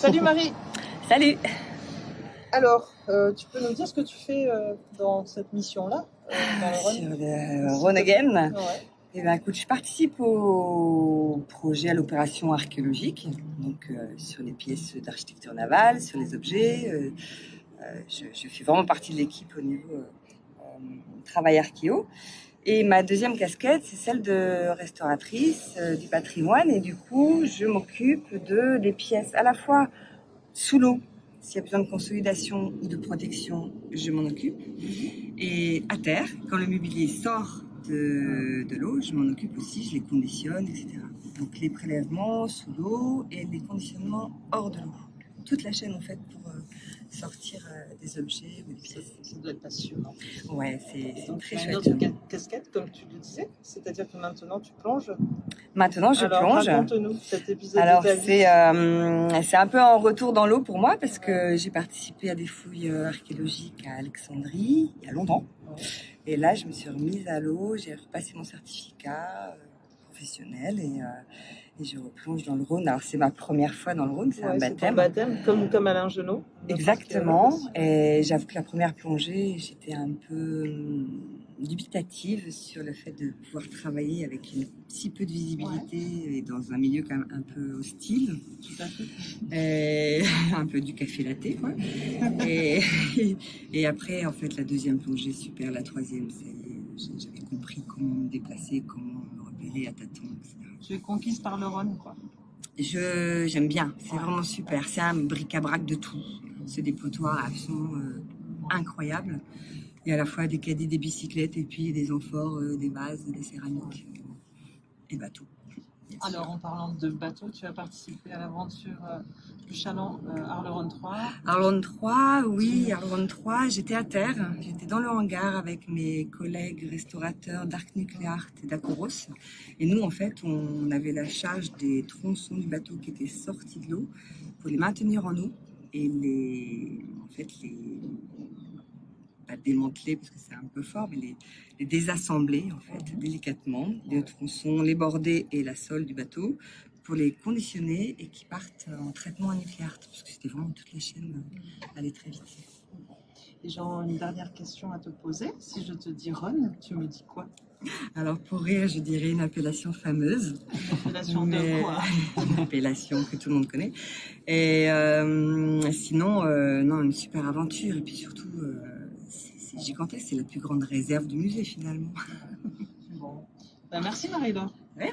Salut Marie. Salut. Alors, tu peux nous dire ce que tu fais dans cette mission-là, dans le Rhône? Sur le Rhône Again. Ouais. Eh ben, écoute, je participe au projet, à l'opération archéologique, donc sur les pièces d'architecture navale, sur les objets. Je fais vraiment partie de l'équipe au niveau travail archéo. Et ma deuxième casquette, c'est celle de restauratrice du patrimoine. Et du coup, je m'occupe des pièces à la fois sous l'eau. S'il y a besoin de consolidation ou de protection, je m'en occupe. Et à terre, quand le mobilier sort de l'eau, je m'en occupe aussi, je les conditionne, etc. Donc les prélèvements sous l'eau et les conditionnements hors de l'eau. Toute la chaîne en fait pour sortir des objets ou des pièces. Ça doit être passionnant. Ouais, c'est Donc, très tu as chouette. une autre casquette, comme tu le disais, c'est-à-dire que maintenant tu plonges. Maintenant, je Alors, plonge. raconte-nous cet épisode Alors, de ta vie. c'est un peu un retour dans l'eau pour moi parce que j'ai participé à des fouilles archéologiques à Alexandrie il y a longtemps. Et là, je me suis remise à l'eau, j'ai repassé mon certificat professionnel et je replonge dans le Rhône. Alors, c'est ma première fois dans le Rhône, c'est un baptême. Baptême, comme Alain Genot. Exactement. Et j'avoue que la première plongée, j'étais un peu dubitative sur le fait de pouvoir travailler avec si peu de visibilité et dans un milieu quand même un peu hostile. Tout à fait. Et un peu du café latte, quoi. Et après, en fait, la deuxième plongée, super. La troisième, ça y est, j'avais compris comment me déplacer, comment me repérer à tâtons, etc. Tu es conquise par le Rhône, quoi. J'aime bien, c'est vraiment super. C'est un bric-à-brac de tout. C'est des potoirs absolument incroyables. Il y a à la fois des caddies, des bicyclettes, et puis des amphores, des vases, des céramiques et bateaux. Alors, en parlant de bateaux, tu as participé à l'aventure du chaland Arleron 3. Arleron 3, oui, Arleron 3, j'étais à terre. J'étais dans le hangar avec mes collègues restaurateurs d'Arc Nucléaire et d'Acoros. Et nous, en fait, on avait la charge des tronçons du bateau qui étaient sortis de l'eau pour les maintenir en eau et pas démanteler parce que c'est un peu fort, mais les désassembler en fait délicatement, les tronçons, les bordées et la sole du bateau pour les conditionner et qui partent en traitement nucléaire parce que c'était vraiment toute la chaîne allait très vite. Et j'ai une dernière question à te poser. Si je te dis Rhône, tu me dis quoi? Alors pour rire, je dirais une appellation fameuse. Une appellation de quoi? Une appellation que tout le monde connaît. Et sinon, non, une super aventure et puis surtout. C'est gigantesque, c'est la plus grande réserve du musée finalement. Bon. Ben, merci Marie-Laure. Ouais.